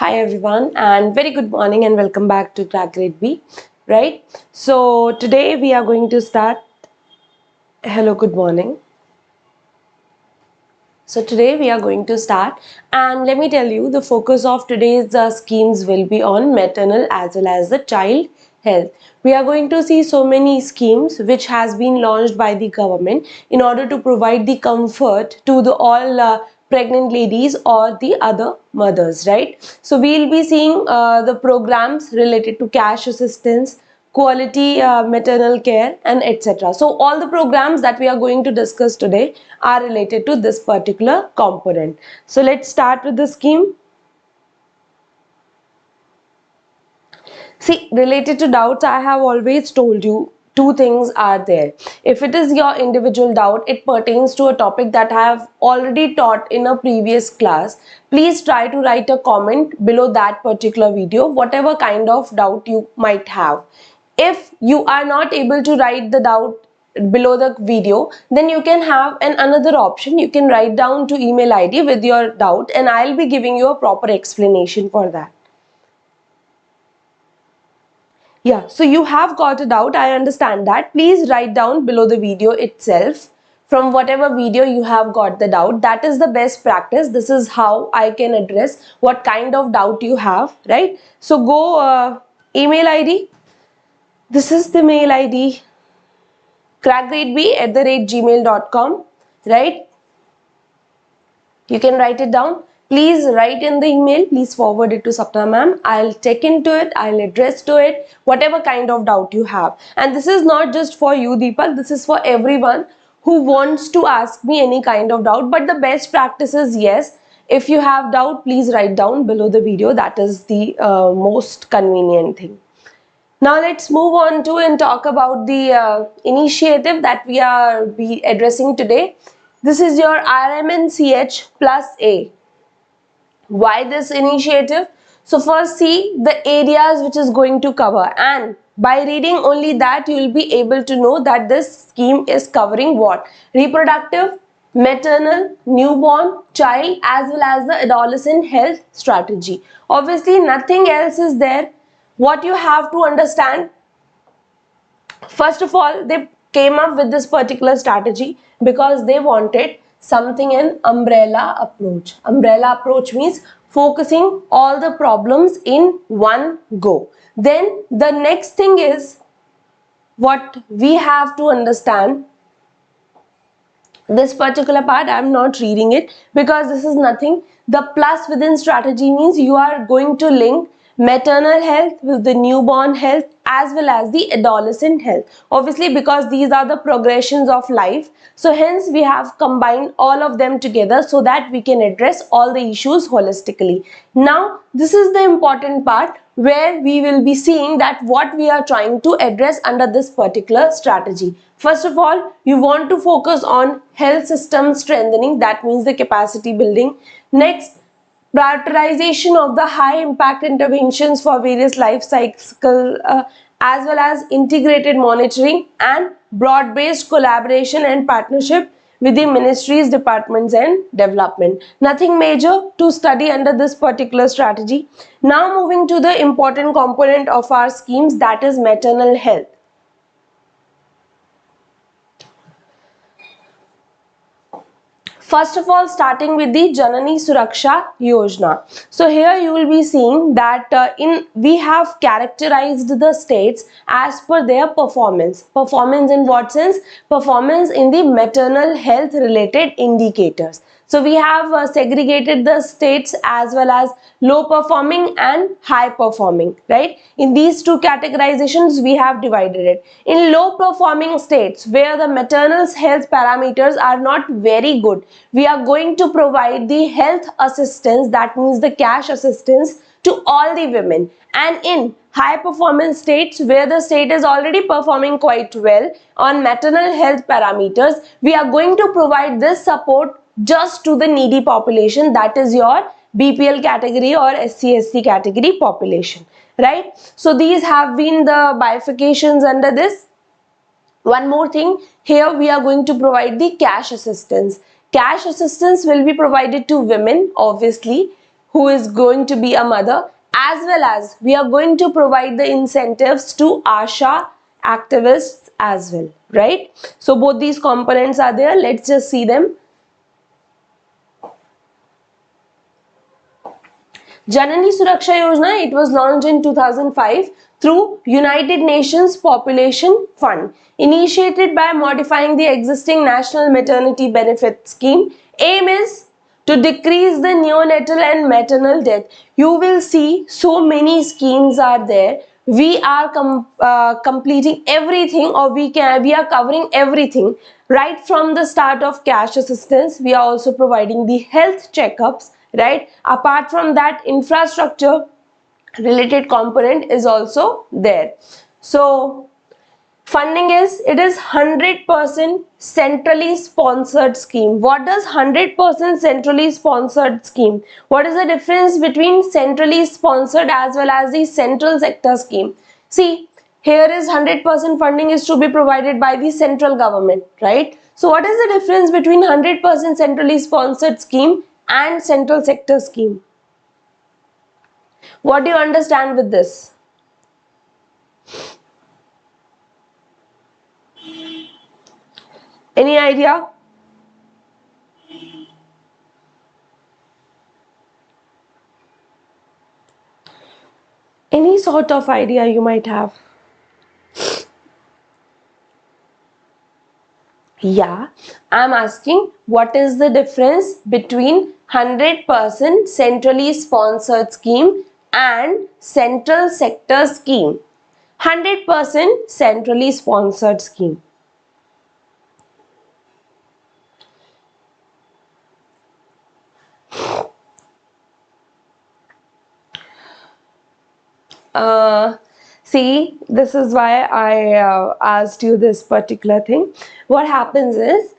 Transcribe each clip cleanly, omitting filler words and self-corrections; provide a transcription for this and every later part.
Hi everyone, and very good morning and welcome back to RBI Grade B, right? So today we are going to start. Hello, good morning. So today we are going to start, and let me tell you, the focus of today's schemes will be on maternal as well as the child health. We are going to see so many schemes which has been launched by the government in order to provide the comfort to the all pregnant ladies or the other mothers, right? So we'll be seeing the programs related to cash assistance, quality maternal care, and etc. So all the programs that we are going to discuss today are related to this particular component. So let's start with the scheme. See, related to doubts, I have always told you two things are there. If it is your individual doubt, it pertains to a topic that I have already taught in a previous class. Please try to write a comment below that particular video, whatever kind of doubt you might have. If you are not able to write the doubt below the video, then you can have another option. You can write down to email ID with your doubt and I'll be giving you a proper explanation for that. Yeah, so you have got a doubt, I understand that. Please write down below the video itself from whatever video you have got the doubt. That is the best practice. This is how I can address what kind of doubt you have, right? So go email ID. This is the mail ID, crackgradeb@gmail.com, right? You can write it down. Please write in the email. Please forward it to Sapna ma'am. I'll check into it. I'll address to it whatever kind of doubt you have. And this is not just for you, Deepak. This is for everyone who wants to ask me any kind of doubt. But the best practice is, yes, if you have doubt, please write down below the video. That is the most convenient thing. Now let's move on to and talk about the initiative that we are addressing today. This is your RMNCH plus A. Why this initiative? So first see the areas which is going to cover, and by reading only that you will be able to know that this scheme is covering what? Reproductive, maternal, newborn, child as well as the adolescent health strategy. Obviously nothing else is there. What you have to understand, first of all, they came up with this particular strategy because they wanted something in umbrella approach. Umbrella approach means focusing all the problems in one go. Then the next thing is what we have to understand. This particular part I am not reading it because this is nothing. The plus within strategy means you are going to link maternal health with the newborn health as well as the adolescent health, obviously because these are the progressions of life. So hence we have combined all of them together so that we can address all the issues holistically. Now this is the important part where we will be seeing that what we are trying to address under this particular strategy. First of all, you want to focus on health system strengthening, that means the capacity building. Next, prioritization of the high impact interventions for various life cycle as well as integrated monitoring and broad-based collaboration and partnership with the ministries, departments and development. Nothing major to study under this particular strategy. Now moving to the important component of our schemes, that is maternal health. First of all, starting with the Janani Suraksha Yojana. So here you will be seeing that we have characterized the states as per their performance. Performance in what sense? Performance in the maternal health related indicators. So we have segregated the states as well as low performing and high performing, right? In these two categorizations we have divided it. In low performing states where the maternal health parameters are not very good, we are going to provide the health assistance, that means the cash assistance to all the women. And in high performance states where the state is already performing quite well on maternal health parameters, we are going to provide this support just to the needy population, that is your BPL category or SC/ST category population, right? So these have been the bifurcations under this. One more thing, here we are going to provide the cash assistance. Cash assistance will be provided to women, obviously, who is going to be a mother, as well as we are going to provide the incentives to ASHA activists as well, right? So both these components are there. Let's just see them. Janani Suraksha Yojana, it was launched in 2005 through United Nations Population Fund, initiated by modifying the existing National Maternity Benefit Scheme. Aim is to decrease the neonatal and maternal death. You will see so many schemes are there. We are completing everything, or we are covering everything right from the start of cash assistance. We are also providing the health checkups, right? Apart from that, infrastructure related component is also there. So funding is, it is 100% centrally sponsored scheme. What does 100% centrally sponsored scheme? What is the difference between centrally sponsored as well as the central sector scheme? See, here is 100% funding is to be provided by the central government, right? So what is the difference between 100% centrally sponsored scheme and central sector scheme? What do you understand with this? Any idea? Any sort of idea you might have? Yeah, I'm asking what is the difference between 100% centrally sponsored scheme and central sector scheme? 100% centrally sponsored scheme. See, this is why I asked you this particular thing. What happens is,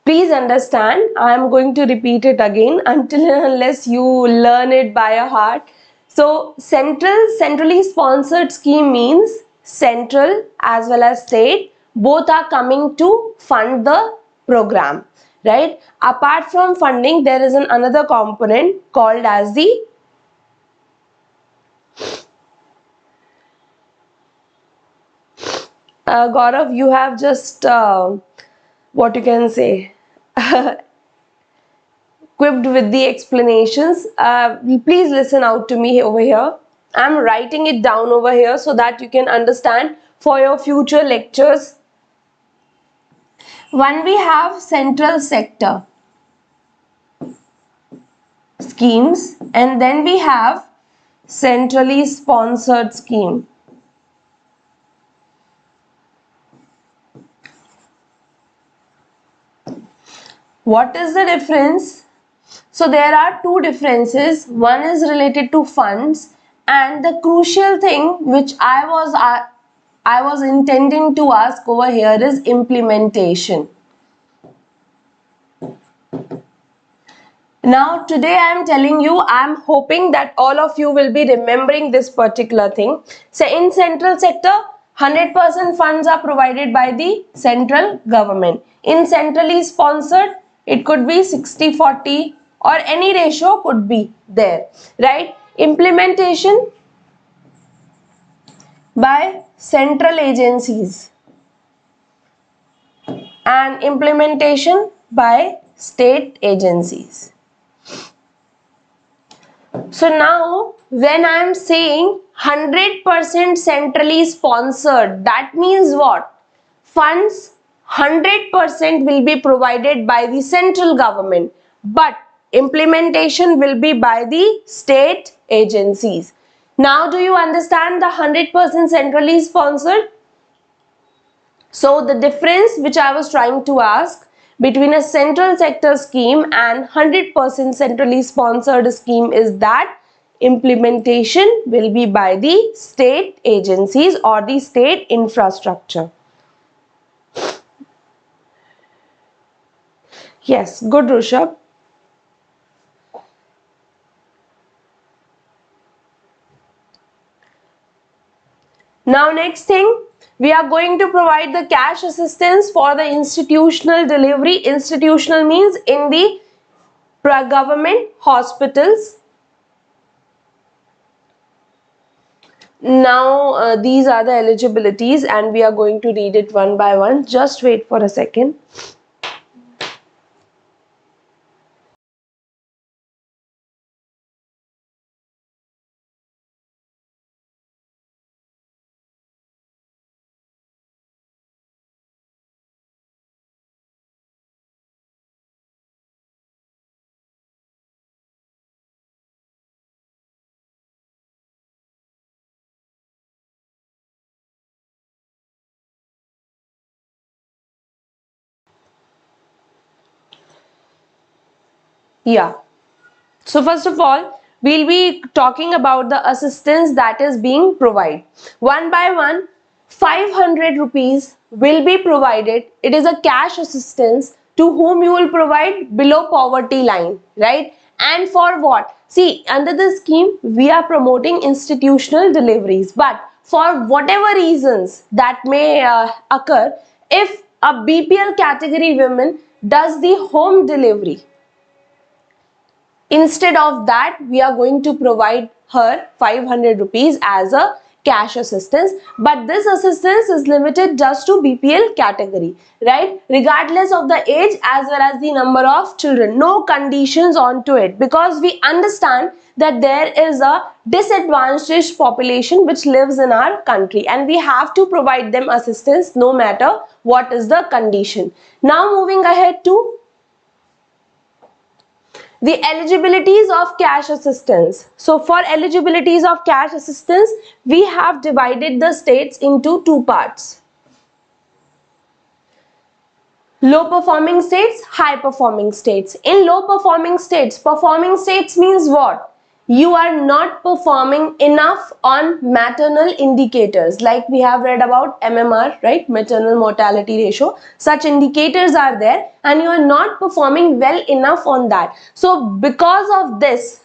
please understand, I am going to repeat it again until and unless you learn it by a heart. So, centrally sponsored scheme means central as well as state, both are coming to fund the program, right? Apart from funding, there is another component called as the Gaurav, you have just what you can say equipped with the explanations. Please listen out to me over here. I'm writing it down over here so that you can understand for your future lectures. When we have central sector schemes, and then we have centrally sponsored scheme. What is the difference? So there are two differences. One is related to funds, and the crucial thing which I was intending to ask over here is implementation. Now today I am telling you, I am hoping that all of you will be remembering this particular thing. So in central sector, 100% funds are provided by the central government. In centrally sponsored, it could be 60-40 or any ratio could be there, right? Implementation by central agencies and implementation by state agencies. So now when I am saying 100% centrally sponsored, that means what? Funds 100% will be provided by the central government, but implementation will be by the state agencies. Now do you understand the 100% centrally sponsored? So the difference which I was trying to ask between a central sector scheme and 100% centrally sponsored scheme is that implementation will be by the state agencies or the state infrastructure. Yes, good, Rishabh. Now next thing, we are going to provide the cash assistance for the institutional delivery. Institutional means in the government hospitals, Now these are the eligibilities and we are going to read it one by one. Just wait for a second. Yeah. So first of all, we'll be talking about the assistance that is being provided. One by one, 500 rupees will be provided. It is a cash assistance to whom you will provide below poverty line, right? And for what? See, under the scheme, we are promoting institutional deliveries, but for whatever reasons that may occur, if a BPL category woman does the home delivery, instead of that, we are going to provide her 500 rupees as a cash assistance, but this assistance is limited just to BPL category, right? Regardless of the age as well as the number of children, no conditions onto it, because we understand that there is a disadvantaged population which lives in our country and we have to provide them assistance no matter what is the condition. Now moving ahead to the eligibilities of cash assistance. So for eligibilities of cash assistance, we have divided the states into two parts. Low performing states, high performing states. In low performing states means what? You are not performing enough on maternal indicators, like we have read about MMR, right? Maternal mortality ratio. Such indicators are there and you are not performing well enough on that. So because of this,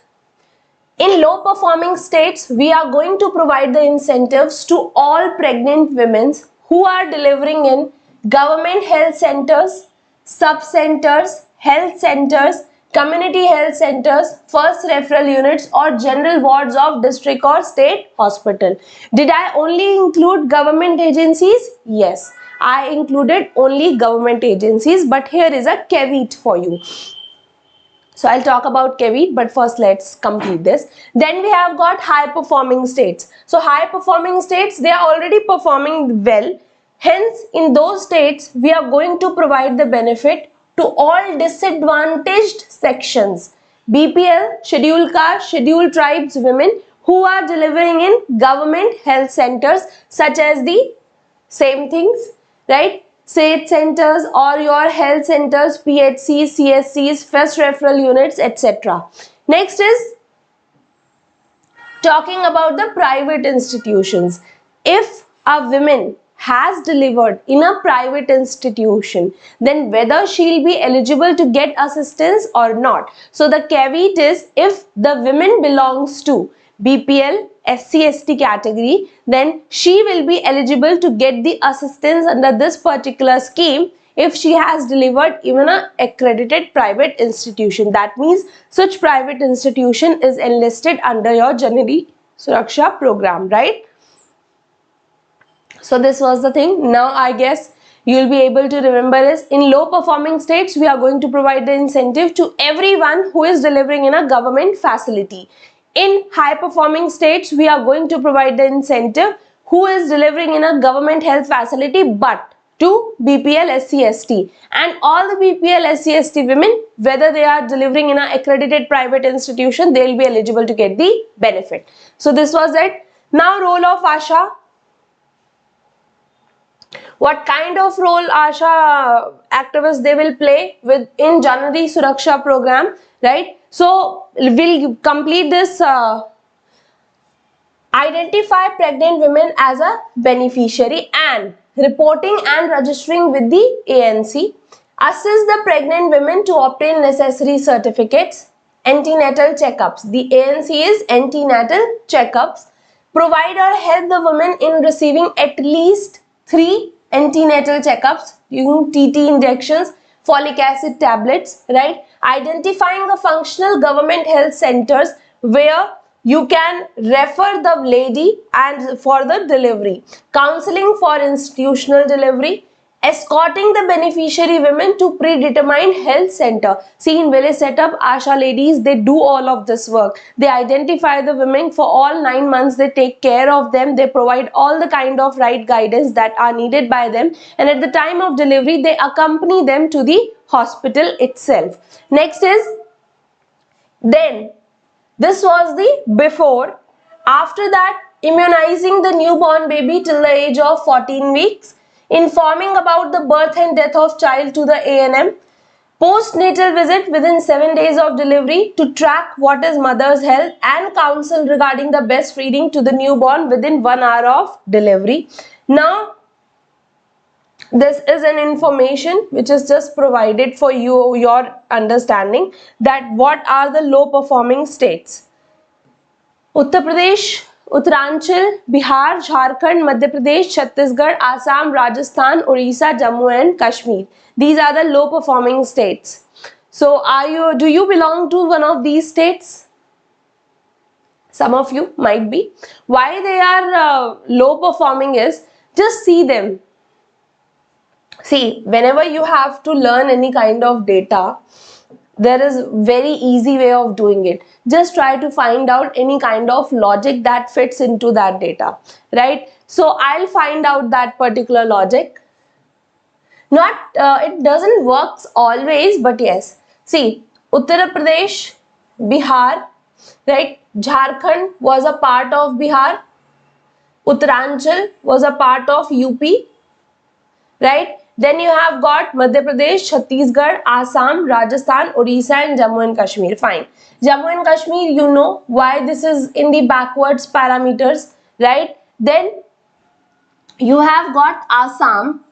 in low performing states, we are going to provide the incentives to all pregnant women who are delivering in government health centers, sub-centers, health centers, community health centers, first referral units or general wards of district or state hospital. Did I only include government agencies? Yes, I included only government agencies, but here is a caveat for you. So I'll talk about caveat, but first let's complete this. Then we have got high performing states. So high performing states, they are already performing well. Hence, in those states, we are going to provide the benefit to all disadvantaged sections. BPL, scheduled caste, scheduled tribes women who are delivering in government health centers such as the same things, right? State centers or your health centers, PHCs, CSCs, first referral units, etc. Next is talking about the private institutions. If a woman has delivered in a private institution, then whether she'll be eligible to get assistance or not. So the caveat is, if the woman belongs to BPL, SC/ST category, then she will be eligible to get the assistance under this particular scheme if she has delivered even an accredited private institution. That means such private institution is enlisted under your Janani Suraksha program, right? So this was the thing. Now I guess you'll be able to remember is, in low performing states, we are going to provide the incentive to everyone who is delivering in a government facility. In high performing states, we are going to provide the incentive who is delivering in a government health facility, but to BPL, SC/ST, and all the BPL, SC/ST women, whether they are delivering in an accredited private institution, they will be eligible to get the benefit. So this was it. Now role of ASHA. What kind of role ASHA activists they will play in Janani Suraksha program, right? So we'll complete this. Identify pregnant women as a beneficiary and reporting and registering with the ANC. Assist the pregnant women to obtain necessary certificates. Antenatal checkups. The ANC is antenatal checkups. Provide or help the women in receiving at least 3 antenatal checkups, using TT injections, folic acid tablets, right? Identifying the functional government health centers where you can refer the lady and for the delivery, counseling for institutional delivery, escorting the beneficiary women to predetermined health center. See, in village setup, Asha ladies, they do all of this work. They identify the women for all 9 months, they take care of them, they provide all the kind of right guidance that are needed by them, and at the time of delivery they accompany them to the hospital itself. Next is, then this was the before. After that, immunizing the newborn baby till the age of 14 weeks, informing about the birth and death of child to the ANM, postnatal visit within 7 days of delivery to track what is mother's health, and counsel regarding the breastfeeding to the newborn within 1 hour of delivery. Now, this is an information which is just provided for you, your understanding, that what are the low performing states. Uttar Pradesh, Uttaranchal, Bihar, Jharkhand, Madhya Pradesh, Chhattisgarh, Assam, Rajasthan, Orissa, Jammu and Kashmir. These are the low performing states. So do you belong to one of these states? Some of you might be. Why they are low performing is, just see them. See, whenever you have to learn any kind of data, there is very easy way of doing it. Just try to find out any kind of logic that fits into that data, right? So I'll find out that particular logic. Not, it doesn't work always, but yes. See, Uttar Pradesh, Bihar, right? Jharkhand was a part of Bihar. Uttaranchal was a part of UP, right? Then you have got Madhya Pradesh, Chhattisgarh, Assam, Rajasthan, Orissa and Jammu and Kashmir. Fine. Jammu and Kashmir, you know why this is in the backwards parameters, right? Then you have got Assam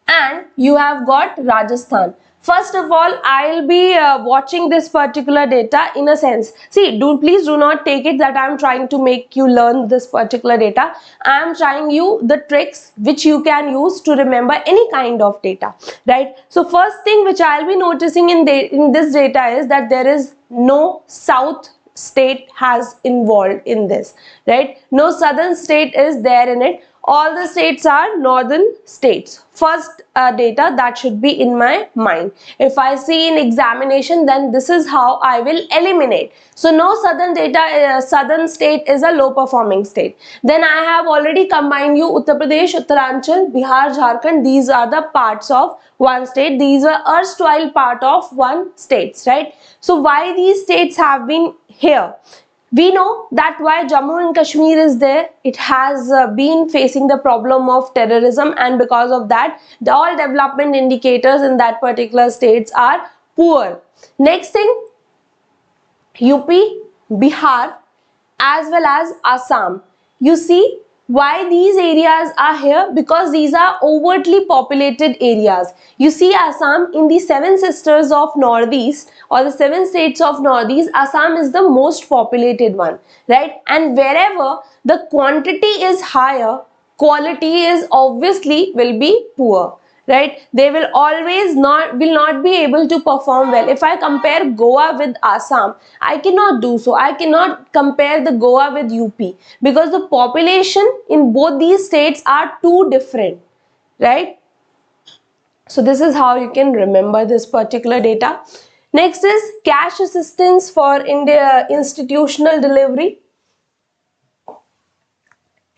and you have got Rajasthan. First of all, I'll be watching this particular data in a sense. See, please do not take it that I'm trying to make you learn this particular data. I'm trying you the tricks which you can use to remember any kind of data, right? So first thing which I'll be noticing in this data is that there is no south state has involved in this, right? No southern state is there in it. All the states are northern states. First data that should be in my mind. If I see in examination, then this is how I will eliminate. So no southern data, southern state is a low performing state. Then I have already combined you Uttar Pradesh, Uttaranchal, Bihar, Jharkhand. These are the parts of one state. These are erstwhile part of one states, right? So why these states have been here? We know that why Jammu and Kashmir is there. It has been facing the problem of terrorism, and because of that, all development indicators in that particular states are poor. Next thing, UP, Bihar as well as Assam. You see why these areas are here? Because these are overtly populated areas. You see Assam, in the 7 sisters of Northeast or the 7 states of Northeast, Assam is the most populated one, right? And wherever the quantity is higher, quality is obviously will be poor, right? They will always not be able to perform well. If I compare Goa with Assam, I cannot do so. I cannot compare the Goa with UP because the population in both these states are too different, right? So this is how you can remember this particular data. Next is cash assistance for institutional delivery.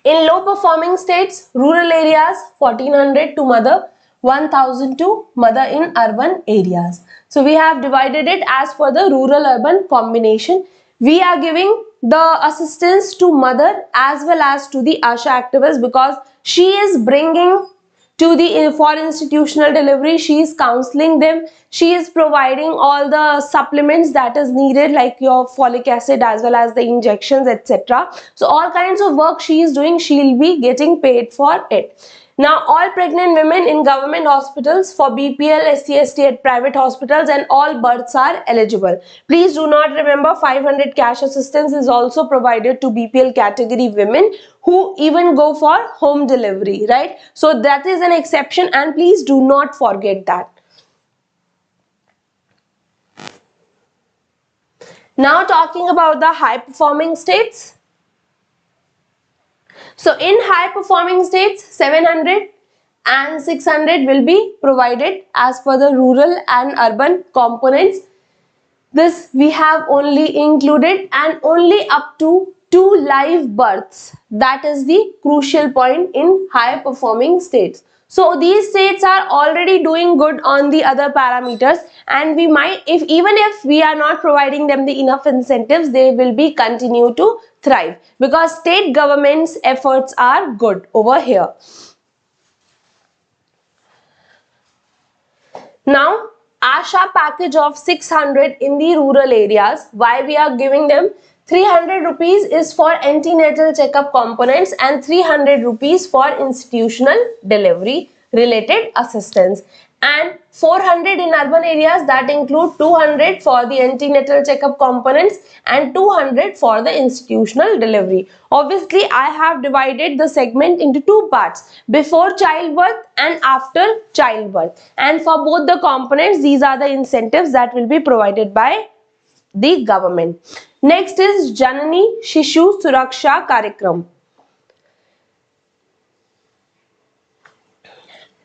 In low performing states, rural areas 1400 to mother, 1000 to mother in urban areas. So we have divided it as per the rural urban combination. We are giving the assistance to mother as well as to the ASHA activist because she is bringing to the for institutional delivery, she is counseling them, she is providing all the supplements that is needed like your folic acid as well as the injections, etc. So all kinds of work she is doing, she will be getting paid for it. Now all pregnant women in government hospitals for BPL, SC/ST at private hospitals and all births are eligible. Please do not remember 500 cash assistance is also provided to BPL category women who even go for home delivery, right? So that is an exception and please do not forget that. Now talking about the high performing states. So in high performing states, 700 and 600 will be provided as per the rural and urban components. This we have only included, and only up to 2 live births. That is the crucial point in high performing states. So these states are already doing good on the other parameters, and we might, even if we are not providing them the enough incentives, they will be continue to thrive because state government's efforts are good over here. Now, Asha package of 600 in the rural areas. Why we are giving them? 300 rupees is for antenatal checkup components and 300 rupees for institutional delivery related assistance, and 400 in urban areas, that include 200 for the antenatal checkup components and 200 for the institutional delivery. Obviously, I have divided the segment into two parts, before childbirth and after childbirth, and for both the components these are the incentives that will be provided by the government. Next is Janani Shishu Suraksha Karyakram.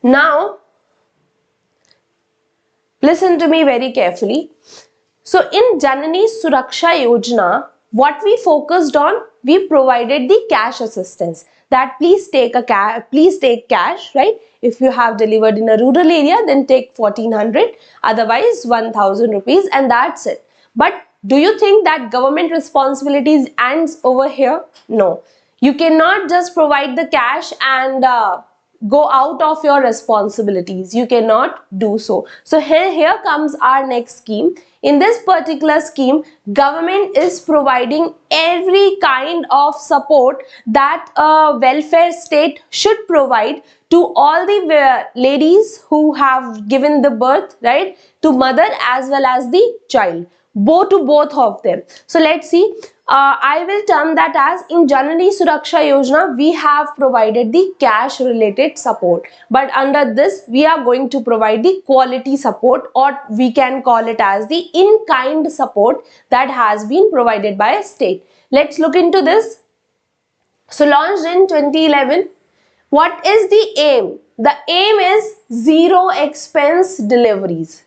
Now, listen to me very carefully. So in Janani Suraksha Yojana, what we focused on, we provided the cash assistance, that please take cash, right? If you have delivered in a rural area, then take 1400, otherwise 1000 rupees, and that's it. But do you think that government responsibilities ends over here? No. You cannot just provide the cash and go out of your responsibilities. You cannot do so. So here comes our next scheme. In this particular scheme, government is providing every kind of support that a welfare state should provide to all the ladies who have given the birth, right, to mother as well as the child, both of them. So let's see. I will term that as, in Janani Suraksha Yojana, we have provided the cash related support, but under this we are going to provide the quality support, or we can call it as the in-kind support that has been provided by a state. Let's look into this. So launched in 2011. What is the aim? The aim is zero expense deliveries.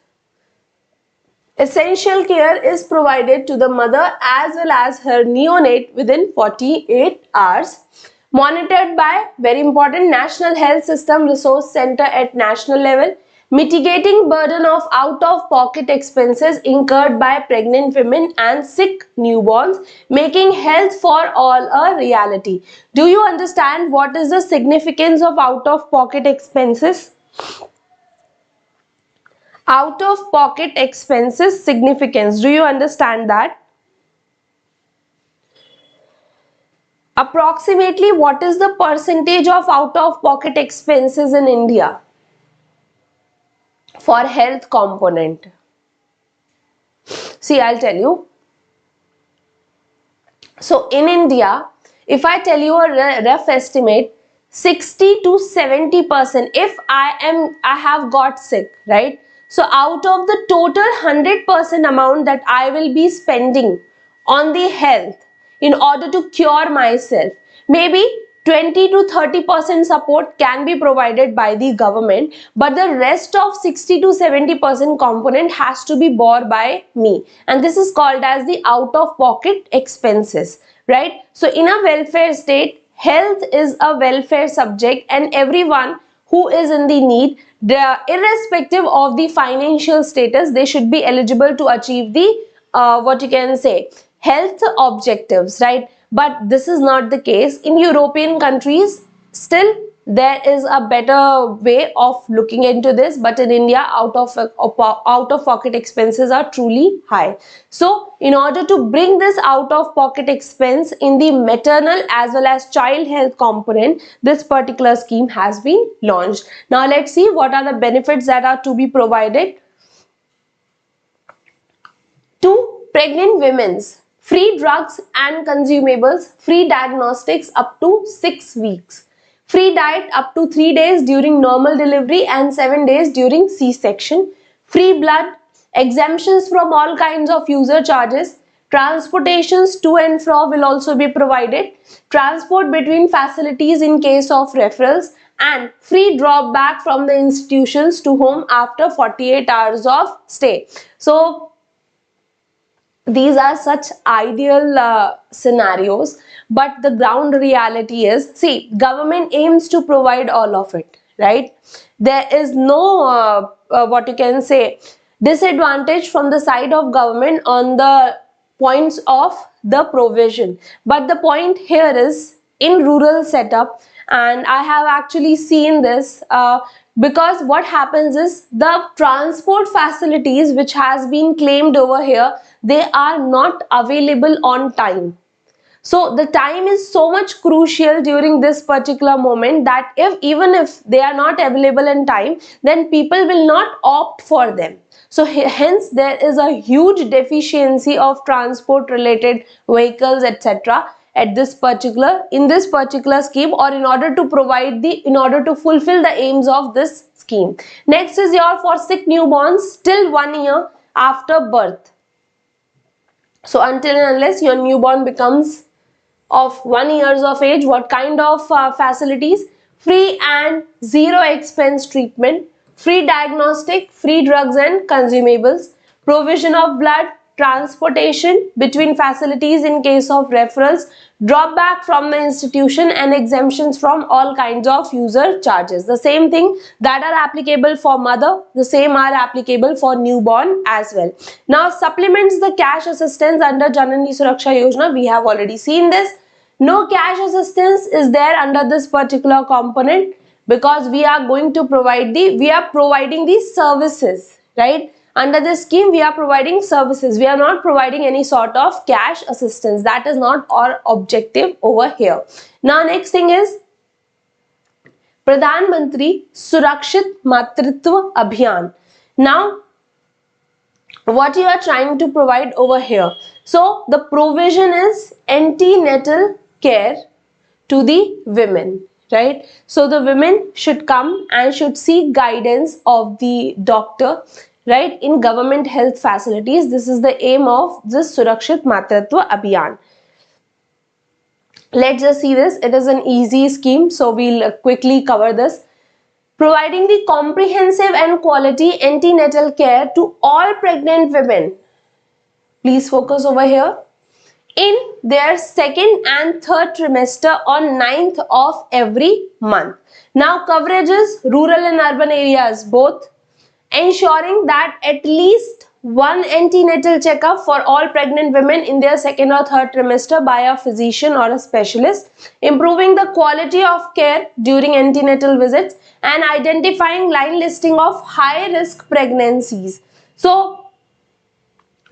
Essential care is provided to the mother as well as her neonate within 48 hours. Monitored by, very important, National Health System Resource Center at national level. Mitigating burden of out-of-pocket expenses incurred by pregnant women and sick newborns, making health for all a reality. Do you understand what is the significance of out-of-pocket expenses? Out-of-pocket expenses significance. Do you understand that? Approximately what is the percentage of out-of-pocket expenses in India for health component? See, I'll tell you. So in India, if I tell you a rough estimate, 60 to 70%, if I have got sick, right? So out of the total 100% amount that I will be spending on the health in order to cure myself, maybe 20 to 30% support can be provided by the government, but the rest of 60 to 70% component has to be borne by me, and this is called as the out-of-pocket expenses, right? So in a welfare state, health is a welfare subject, and everyone who is in the need, irrespective of the financial status, they should be eligible to achieve the what you can say, health objectives, right? But this is not the case in European countries. Still, there is a better way of looking into this, but in India, out of pocket expenses are truly high. So in order to bring this out of pocket expense in the maternal as well as child health component, this particular scheme has been launched. Now let's see what are the benefits that are to be provided to pregnant women's. Free drugs and consumables, free diagnostics up to 6 weeks. Free diet up to 3 days during normal delivery and 7 days during C-section. Free blood, exemptions from all kinds of user charges, Transportations to and fro will also be provided. Transport between facilities in case of referrals, and free drop back from the institutions to home after 48 hours of stay. So these are such ideal scenarios, but the ground reality is, see, government aims to provide all of it, right? There is no what you can say disadvantage from the side of government on the points of the provision, but the point here is in rural setup, and I have actually seen this because what happens is the transport facilities which has been claimed over here, they are not available on time. So the time is so much crucial during this particular moment that even if they are not available in time, then people will not opt for them. So hence there is a huge deficiency of transport related vehicles, etc. at this particular scheme, or in order to fulfill the aims of this scheme. Next is your for sick newborns till 1 year after birth. So until and unless your newborn becomes of 1 years of age, what kind of facilities? Free and zero expense treatment, free diagnostic, free drugs and consumables, provision of blood, transportation between facilities in case of referrals, drop back from the institution, and exemptions from all kinds of user charges. The same thing that are applicable for mother, the same are applicable for newborn as well. Now supplements the cash assistance under Janani Suraksha Yojana, we have already seen this. No cash assistance is there under this particular component because we are providing the services, right? Under this scheme, we are providing services. We are not providing any sort of cash assistance. That is not our objective over here. Now, next thing is Pradhan Mantri Surakshit Matritva Abhiyan. Now, what you are trying to provide over here? So, the provision is antenatal care to the women, right? So, the women should come and should seek guidance of the doctor, right, in government health facilities. This is the aim of this Surakshit Matritva Abhiyan. Let's just see this. It is an easy scheme, so we'll quickly cover this. Providing the comprehensive and quality antenatal care to all pregnant women. Please focus over here. In their second and third trimester on 9th of every month. Now coverage is rural and urban areas both. Ensuring that at least one antenatal checkup for all pregnant women in their second or third trimester by a physician or a specialist. Improving the quality of care during antenatal visits and identifying line listing of high risk pregnancies. So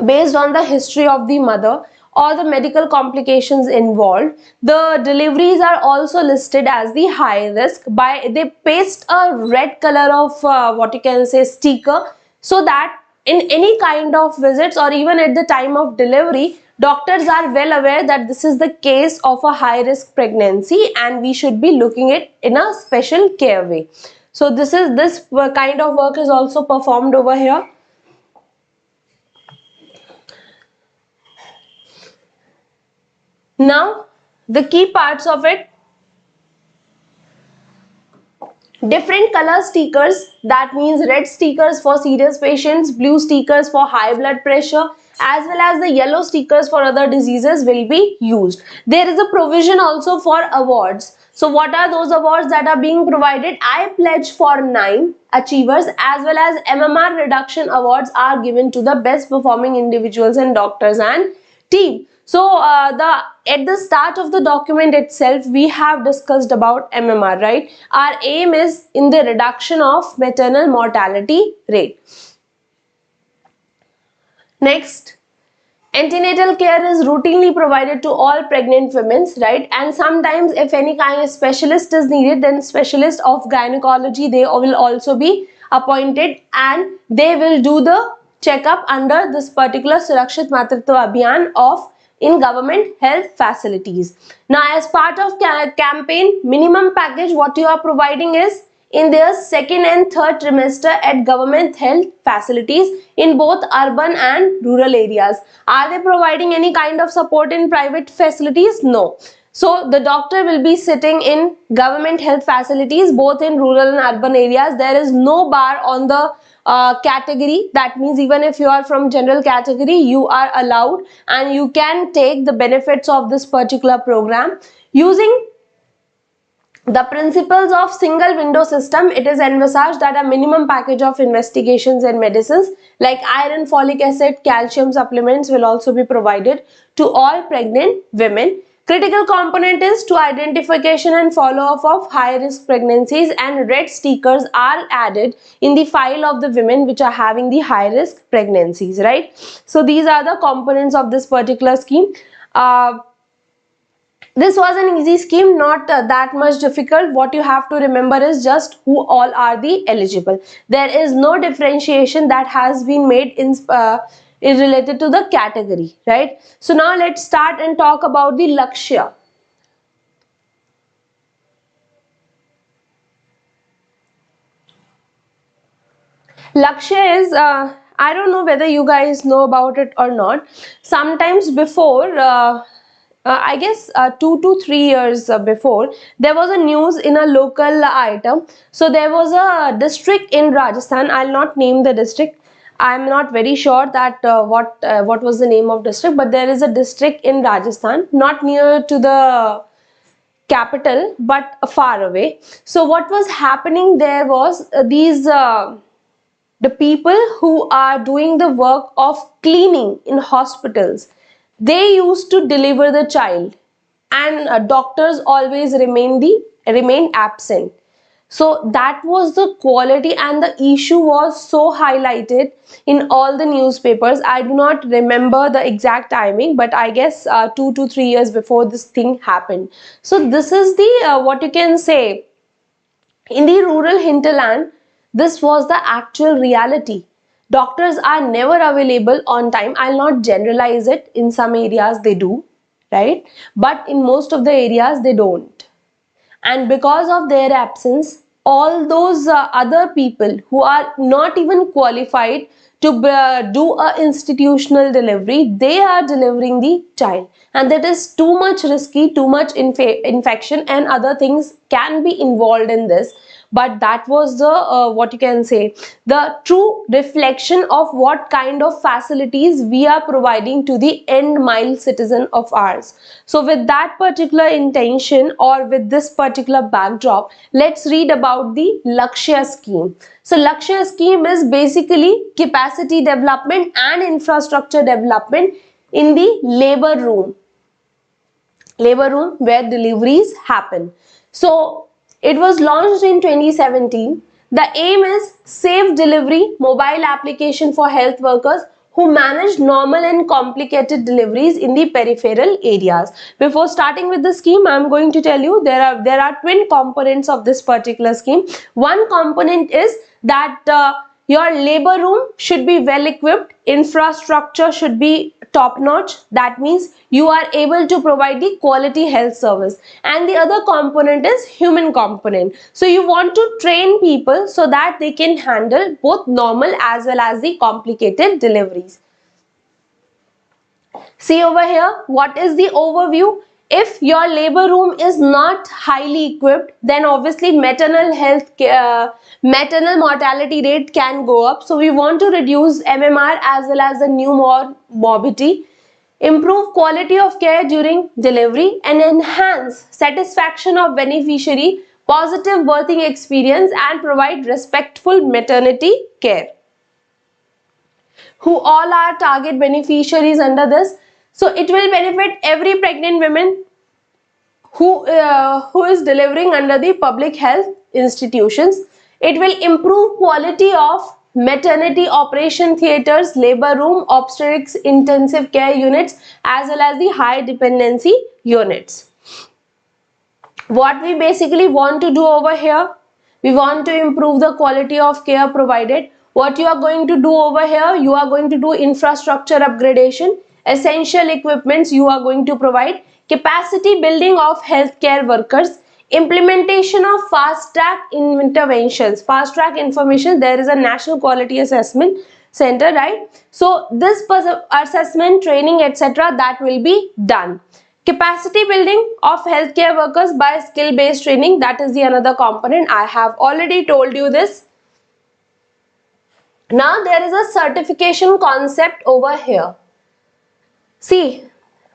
based on the history of the mother or the medical complications involved, the deliveries are also listed as the high risk. They paste a red color of what you can say sticker, so that in any kind of visits or even at the time of delivery, doctors are well aware that this is the case of a high risk pregnancy and we should be looking at it in a special care way. So this kind of work is also performed over here. Now, the key parts of it: different color stickers, that means red stickers for serious patients, blue stickers for high blood pressure, as well as the yellow stickers for other diseases will be used. There is a provision also for awards. So what are those awards that are being provided? I Pledge for 9 achievers as well as MMR reduction awards are given to the best performing individuals and doctors and team. So at the start of the document itself, we have discussed about MMR, right? Our aim is in the reduction of maternal mortality rate. Next, antenatal care is routinely provided to all pregnant women, right? And sometimes if any kind of specialist is needed, then specialist of gynecology, they will also be appointed and they will do the checkup under this particular Surakshit Matritva Abhiyan of in government health facilities. Now, as part of campaign minimum package, what you are providing is in their second and third trimester at government health facilities in both urban and rural areas. Are they providing any kind of support in private facilities? No. So the doctor will be sitting in government health facilities both in rural and urban areas. There is no bar on the category. That means even if you are from general category, you are allowed and you can take the benefits of this particular program. Using the principles of single window system, it is envisaged that a minimum package of investigations and medicines like iron, folic acid, calcium supplements will also be provided to all pregnant women. Critical component is to identification and follow-up of high-risk pregnancies, and red stickers are added in the file of the women which are having the high-risk pregnancies, right? So these are the components of this particular scheme. This was an easy scheme, not that much difficult. What you have to remember is just who all are the eligible. There is no differentiation that has been made in is related to the category, right? So now let's start and talk about the Lakshya. Lakshya is, I don't know whether you guys know about it or not. Sometimes before, I guess 2 to 3 years before, there was a news in a local item. So there was a district in Rajasthan. I'll not name the district. I'm not very sure that what was the name of district, but there is a district in Rajasthan, not near to the capital, but far away. So what was happening there was the people who are doing the work of cleaning in hospitals, they used to deliver the child, and doctors always remain absent. So that was the quality, and the issue was so highlighted in all the newspapers. I do not remember the exact timing, but I guess 2 to 3 years before this thing happened. So this is the what you can say, in the rural hinterland, this was the actual reality. Doctors are never available on time. I'll not generalize it. In some areas they do, right? But in most of the areas they don't. And because of their absence, all those other people who are not even qualified to do a institutional delivery, they are delivering the child, and that is too much risky, too much infection and other things can be involved in this. But that was the what you can say, the true reflection of what kind of facilities we are providing to the end mile citizen of ours. So with that particular intention, or with this particular backdrop, let's read about the Lakshya scheme. So Lakshya scheme is basically capacity development and infrastructure development in the labor room where deliveries happen. So it was launched in 2017. The aim is safe delivery mobile application for health workers who manage normal and complicated deliveries in the peripheral areas. Before starting with the scheme, I am going to tell you there are twin components of this particular scheme. One component is that your labor room should be well equipped, infrastructure should be top notch. That means you are able to provide the quality health service. And the other component is human component. So you want to train people so that they can handle both normal as well as the complicated deliveries. See over here, what is the overview? If your labor room is not highly equipped, then obviously maternal mortality rate can go up. So we want to reduce MMR as well as the new morbidity, improve quality of care during delivery, and enhance satisfaction of beneficiary, positive birthing experience, and provide respectful maternity care. Who all are target beneficiaries under this? So it will benefit every pregnant woman who is delivering under the public health institutions. It will improve quality of maternity operation theatres, labor room, obstetrics intensive care units, as well as the high dependency units. What we basically want to do over here, we want to improve the quality of care provided. What you are going to do over here, you are going to do infrastructure upgradation, essential equipments you are going to provide, capacity building of healthcare workers, Implementation of fast track interventions, fast track information. There is a National Quality Assessment Center, right? So this assessment, training, etc., that will be done. Capacity building of healthcare workers by skill-based training, that is the another component. I have already told you this. Now there is a certification concept over here. See,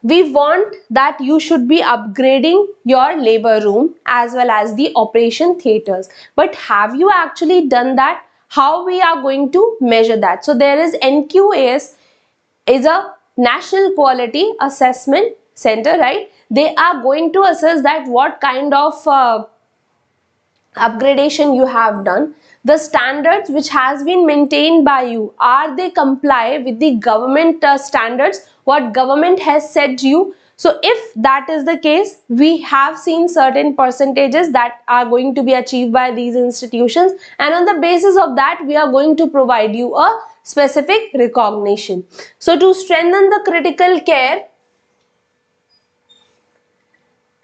we want that you should be upgrading your labor room as well as the operation theaters. But have you actually done that? How we are going to measure that? So there is NQAS, is a National Quality Assessment Center, right? They are going to assess that what kind of upgradation you have done. The standards which has been maintained by you, are they comply with the government standards, what government has said to you? So if that is the case, we have seen certain percentages that are going to be achieved by these institutions, and on the basis of that we are going to provide you a specific recognition. So to strengthen the critical care,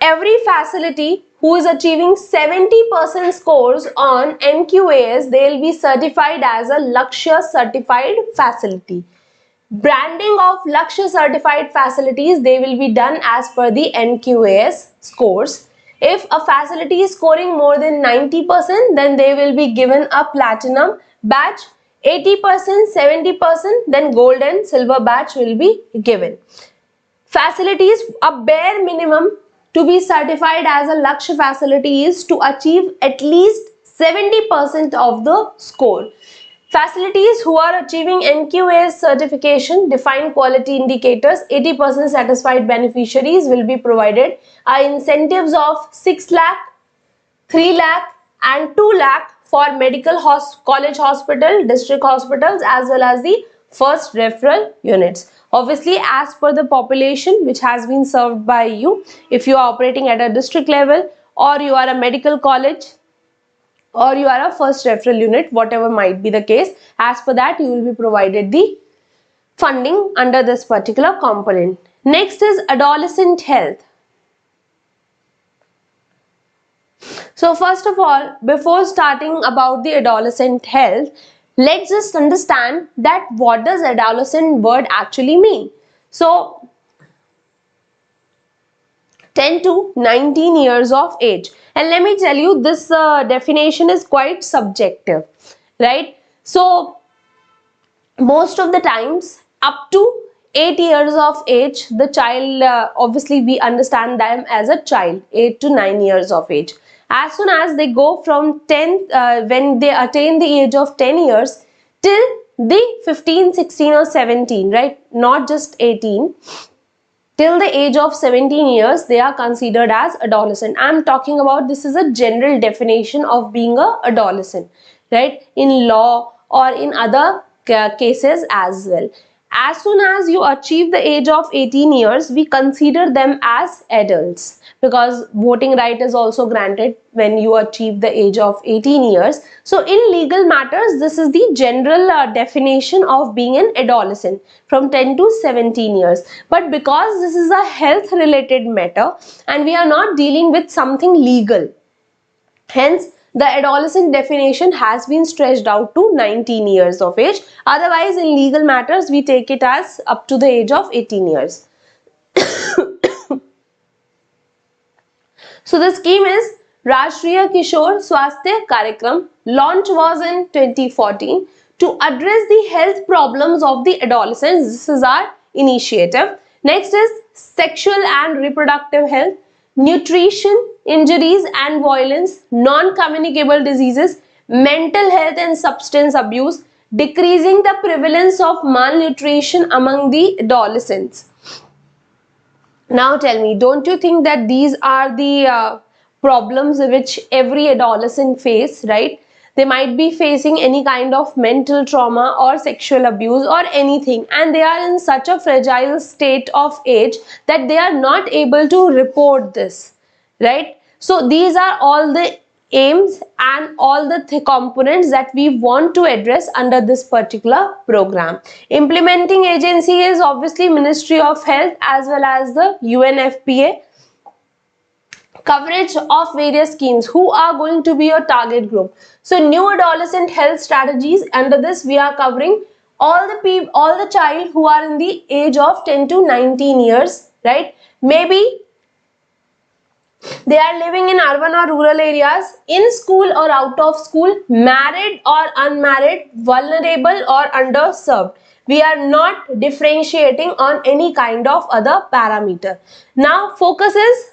every facility who is achieving 70% scores on NQAS, they will be certified as a Lakshya certified facility. Branding of Lakshya certified facilities, they will be done as per the NQAS scores. If a facility is scoring more than 90%, then they will be given a platinum badge. 80%, 70%, then gold and silver badge will be given. Facilities, a bare minimum to be certified as a Lakshya facility is to achieve at least 70% of the score. Facilities who are achieving NQAS certification, defined quality indicators, 80% satisfied beneficiaries will be provided incentives of 6 lakh, 3 lakh and 2 lakh for medical college hospital, district hospitals as well as the first referral units. Obviously, as per the population which has been served by you, if you are operating at a district level or you are a medical college or you are a first referral unit, whatever might be the case, as per that you will be provided the funding under this particular component. Next is adolescent health. So first of all, before starting about the adolescent health, let's just understand that what does adolescent word actually mean. So 10 to 19 years of age, and let me tell you, this definition is quite subjective, right? So most of the times up to 8 years of age, the child, obviously we understand them as a child, 8 to 9 years of age. As soon as they go from 10, when they attain the age of 10 years till the 15, 16 or 17, right? Not just 18. Till the age of 17 years, they are considered as adolescent. I am talking about, this is a general definition of being a adolescent, right? In law or in other cases as well. As soon as you achieve the age of 18 years, we consider them as adults, because voting right is also granted when you achieve the age of 18 years. So in legal matters, this is the general definition of being an adolescent from 10 to 17 years. But because this is a health related matter and we are not dealing with something legal, hence the adolescent definition has been stretched out to 19 years of age. Otherwise, in legal matters, we take it as up to the age of 18 years. So the scheme is Rashtriya Kishore Swasthya Karyakram. Launch was in 2014 to address the health problems of the adolescents. This is our initiative. Next is sexual and reproductive health, nutrition, injuries and violence, non-communicable diseases, mental health and substance abuse, decreasing the prevalence of malnutrition among the adolescents. Now tell me, don't you think that these are the problems which every adolescent face, right? They might be facing any kind of mental trauma or sexual abuse or anything, and they are in such a fragile state of age that they are not able to report this, right? So these are all the aims and all the components that we want to address under this particular program. Implementing agency is obviously Ministry of Health as well as the UNFPA. Coverage of various schemes. Who are going to be your target group? So new adolescent health strategies. Under this we are covering all the child who are in the age of 10 to 19 years, right? Maybe they are living in urban or rural areas, in school or out of school, married or unmarried, vulnerable or underserved. We are not differentiating on any kind of other parameter. Now focus is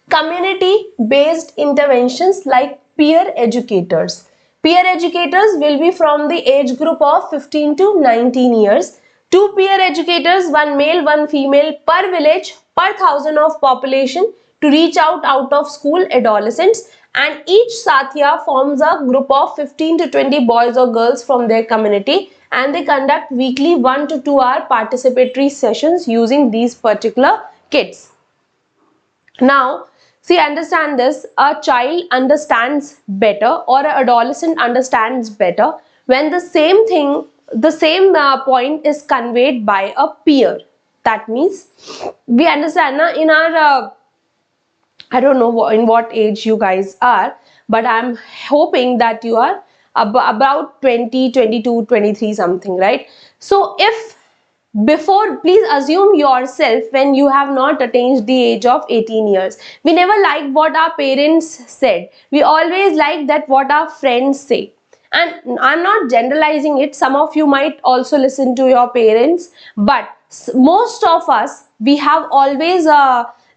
community-based interventions like peer educators. Peer educators will be from the age group of 15 to 19 years. 2 peer educators, 1 male, 1 female per village, per 1000 of population to reach out of school adolescents, and each Satya forms a group of 15 to 20 boys or girls from their community, and they conduct weekly 1 to 2 hour participatory sessions using these particular kits. Now, see, understand this, a child understands better or an adolescent understands better when the same thing, the same point is conveyed by a peer. That means we understand na, in our, I don't know in what age you guys are, but I'm hoping that you are about 20, 22, 23 something, right? So if before, please assume yourself when you have not attained the age of 18 years. We never liked what our parents said. We always like that what our friends say. And I'm not generalizing it. Some of you might also listen to your parents. But most of us, we have always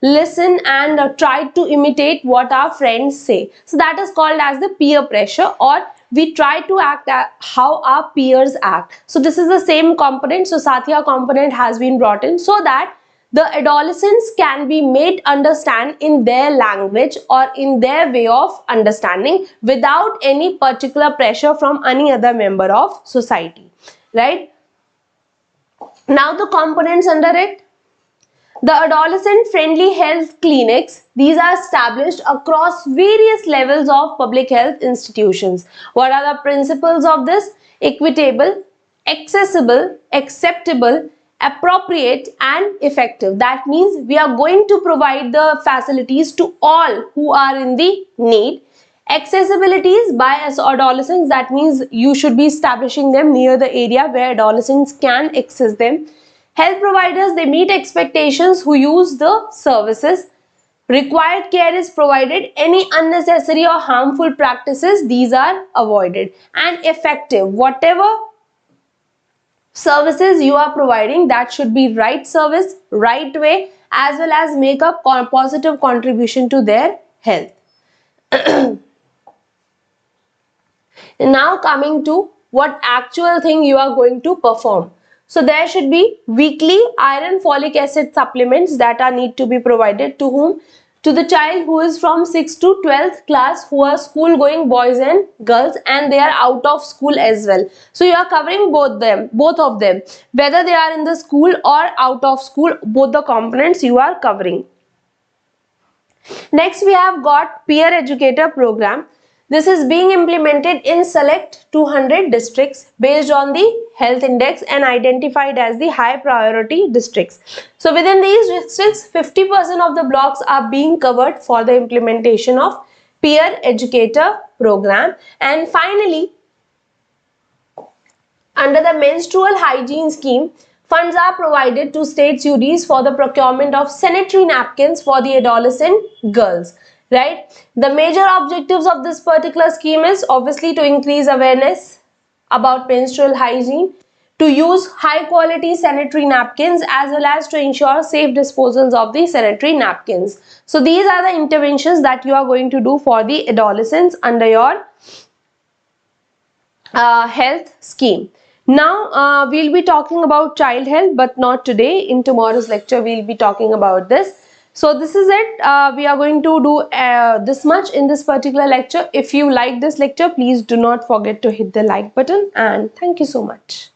listened and tried to imitate what our friends say. So that is called as the peer pressure, or we try to act how our peers act. So this is the same component. So Satya component has been brought in so that the adolescents can be made understand in their language or in their way of understanding without any particular pressure from any other member of society, right? Now the components under it. The adolescent friendly health clinics, these are established across various levels of public health institutions. What are the principles of this? Equitable, accessible, acceptable, appropriate and effective. That means we are going to provide the facilities to all who are in the need. Accessibilities by adolescents, that means you should be establishing them near the area where adolescents can access them. Health providers, they meet expectations who use the services. Required care is provided. Any unnecessary or harmful practices, these are avoided. And effective, whatever services you are providing, that should be right service, right way, as well as make a positive contribution to their health. Now coming to what actual thing you are going to perform. So there should be weekly iron folic acid supplements that are need to be provided to whom? To the child who is from 6th to 12th class, who are school going boys and girls, and they are out of school as well. So you are covering both of them, whether they are in the school or out of school, both the components you are covering. Next we have got peer educator program. This is being implemented in select 200 districts based on the health index and identified as the high priority districts. So within these districts, 50% of the blocks are being covered for the implementation of peer educator program. And finally, under the menstrual hygiene scheme, funds are provided to state UDs for the procurement of sanitary napkins for the adolescent girls. Right? The major objectives of this particular scheme is obviously to increase awareness about menstrual hygiene, to use high quality sanitary napkins, as well as to ensure safe disposals of the sanitary napkins. So these are the interventions that you are going to do for the adolescents under your health scheme. Now we'll be talking about child health, but not today. In tomorrow's lecture we'll be talking about this. So this is it. We are going to do this much in this particular lecture. If you like this lecture, please do not forget to hit the like button, and thank you so much.